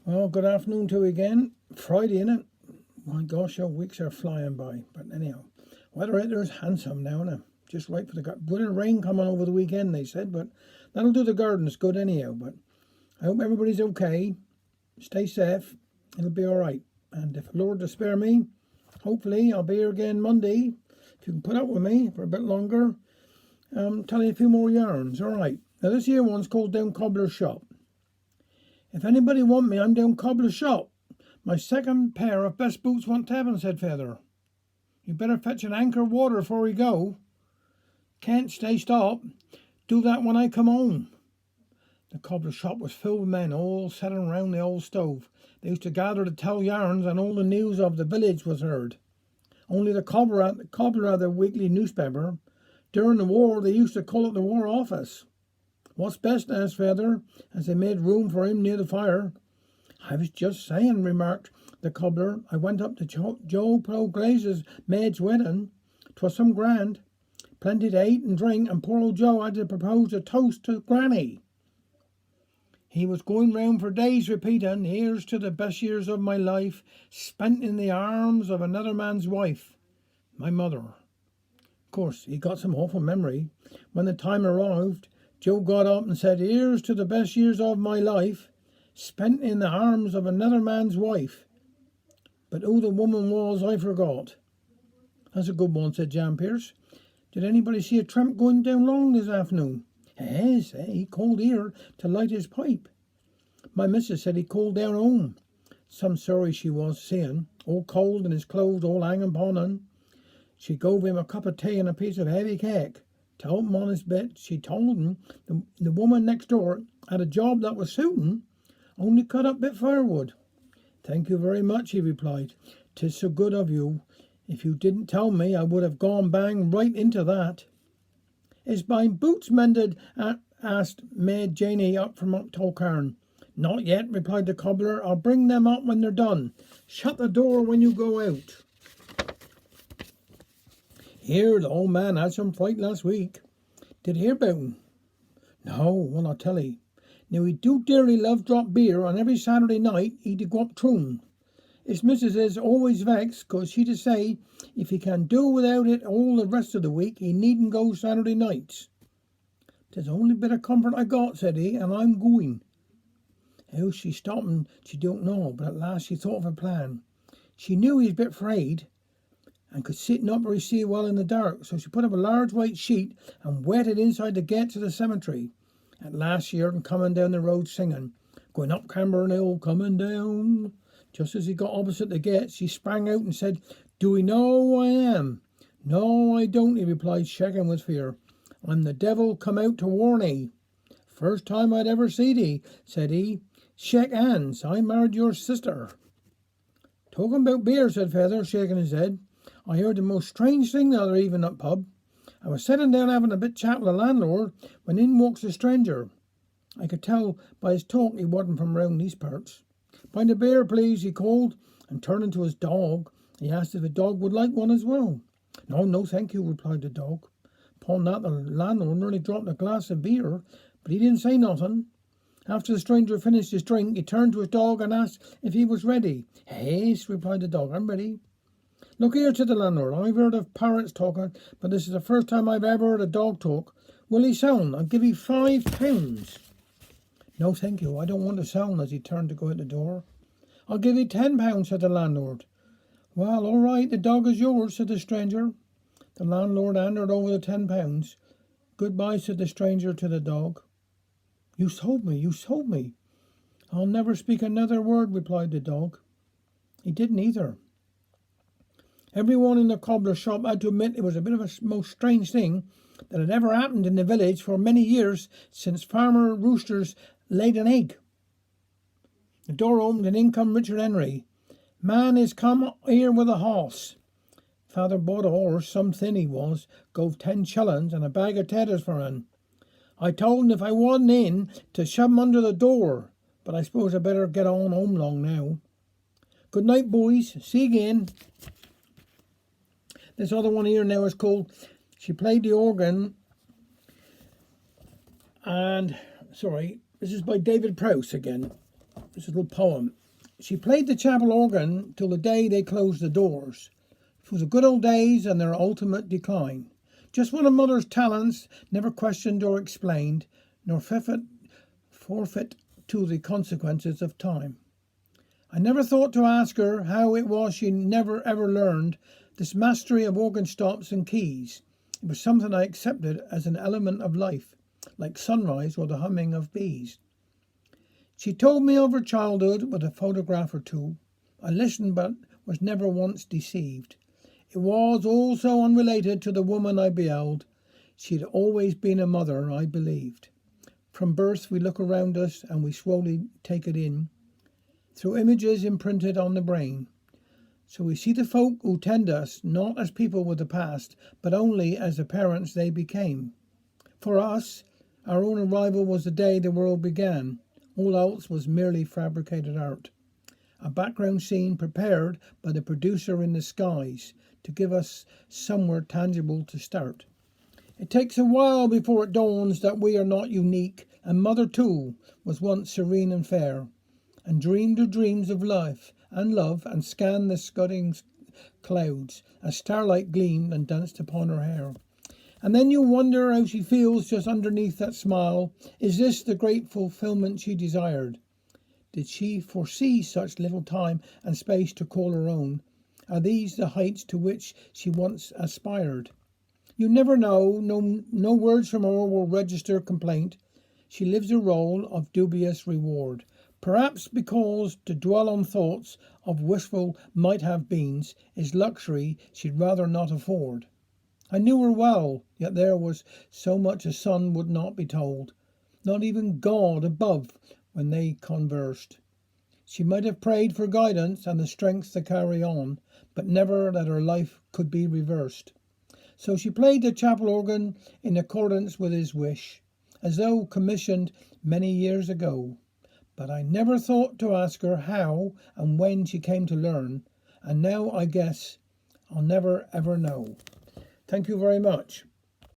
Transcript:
Well, good afternoon to you again. Friday, innit? My gosh, our weeks are flying by. But anyhow, weather out there is handsome now, innit? Just right for the garden. Bit of rain coming over the weekend, they said, but that'll do the gardens good anyhow. But I hope everybody's okay. Stay safe. It'll be all right. And if the Lord to spare me, hopefully I'll be here again Monday. If you can put up with me for a bit longer, tell you a few more yarns. All right. Now this here one's called Down Cobbler Shop. If anybody want me, I'm down Cobbler Shop. My second pair of best boots want having, said Feather. You better fetch an anchor of water before we go. Can't stay stop. Do that when I come home. The Cobbler Shop was filled with men, all sitting round the old stove. They used to gather to tell yarns, and all the news of the village was heard. Only the cobbler had the weekly newspaper. During the war, they used to call it the War Office. What's best, asked Feather, as they made room for him near the fire. I was just saying, remarked the cobbler. I went up to Joe Glazer's maid's wedding. 'Twas some grand. Plenty to eat and drink, and poor old Joe had to propose a toast to Granny. He was going round for days repeating, here's to the best years of my life, spent in the arms of another man's wife, my mother. Of course, he got some awful memory. When the time arrived, Joe got up and said, here's to the best years of my life, spent in the arms of another man's wife. But who the woman was, I forgot. That's a good one, said Jan Pierce. Did anybody see a tramp going down long this afternoon? Yes, he called here to light his pipe. My missus said he called down home. Some sorry she was, seeing, all cold and his clothes all hanging upon him. She gave him a cup of tea and a piece of heavy cake. To help him on his bed, she told him the woman next door had a job that was suiting, only cut up bit firewood. Thank you very much, he replied. 'Tis so good of you. If you didn't tell me, I would have gone bang right into that. Is my boots mended? Asked Maid Janie up from Tolcarn. Not yet, replied the cobbler. I'll bring them up when they're done. Shut the door when you go out. Here, the old man had some fright last week. Did you hear about him? No, well, I'll tell you. Now, he do dearly love drop beer, and every Saturday night he'd go up Troon. His missus is always vexed, 'cause she'd say if he can do without it all the rest of the week, he needn't go Saturday nights. 'Tis the only bit of comfort I got, said he, and I'm going. How she stopped him, she don't know, but at last she thought of a plan. She knew he was a bit afraid, and could sit not very see well in the dark, so she put up a large white sheet and wetted inside the gate to the cemetery. At last she heard him coming down the road singing, going up Camborne Hill, coming down. Just as he got opposite the gate, she sprang out and said, do we know who I am? No, I don't, he replied, shaking with fear. I'm the devil come out to warn 'ee. First time I'd ever see thee, said he. Shake hands, I married your sister. Talking about beer, said Feather, shaking his head. I heard the most strange thing the other evening at pub. I was sitting down having a bit chat with the landlord when in walks a stranger. I could tell by his talk he wasn't from round these parts. Pint of beer, please, he called, and turning to his dog, he asked if the dog would like one as well. No, thank you, replied the dog. Upon that, the landlord nearly dropped a glass of beer, but he didn't say nothing. After the stranger finished his drink, he turned to his dog and asked if he was ready. Yes, replied the dog, I'm ready. Look here, said the landlord. I've heard of parrots talking, but this is the first time I've ever heard a dog talk. Will he sound? I'll give you £5. No, thank you. I don't want to sound, as he turned to go out the door. I'll give you £10, said the landlord. Well, all right, the dog is yours, said the stranger. The landlord handed over the £10. Goodbye, said the stranger to the dog. You sold me. I'll never speak another word, replied the dog. He didn't either. Everyone in the cobbler shop had to admit it was a bit of a most strange thing that had ever happened in the village for many years since Farmer Rooster's laid an egg. The door opened and in come Richard Henry. Man is come here with a horse. Father bought a horse, some thin he was, gove 10 shillings and a bag of taters for him. I told him if I wasn't in to shove him under the door, but I suppose I better get on home long now. Good night, boys. See you again. This other one here now is called She Played the Organ. And, this is by David Prowse again. It's a little poem. She played the chapel organ till the day they closed the doors. It was the good old days and their ultimate decline. Just one of mother's talents, never questioned or explained, nor forfeit to the consequences of time. I never thought to ask her how it was she never ever learned this mastery of organ stops and keys. It was something I accepted as an element of life, like sunrise or the humming of bees. She told me of her childhood with a photograph or two. I listened but was never once deceived. It was all so unrelated to the woman I beheld. She had always been a mother, I believed. From birth we look around us and we slowly take it in, through images imprinted on the brain. So we see the folk who tend us not as people with the past, but only as the parents they became. For us, our own arrival was the day the world began. All else was merely fabricated art. A background scene prepared by the producer in the skies to give us somewhere tangible to start. It takes a while before it dawns that we are not unique, and Mother too was once serene and fair, and dreamed her dreams of life and love, and scanned the scudding clouds as starlight gleamed and danced upon her hair. And then you wonder how she feels just underneath that smile. Is this the great fulfillment she desired? Did she foresee such little time and space to call her own? Are these the heights to which she once aspired? You never know. No words from her will register complaint. She lives a role of dubious reward. Perhaps because to dwell on thoughts of wishful might-have-beens is luxury she'd rather not afford. I knew her well, yet there was so much a son would not be told, not even God above when they conversed. She might have prayed for guidance and the strength to carry on, but never that her life could be reversed. So she played the chapel organ in accordance with his wish, as though commissioned many years ago. But I never thought to ask her how and when she came to learn, and now I guess I'll never ever know. Thank you very much.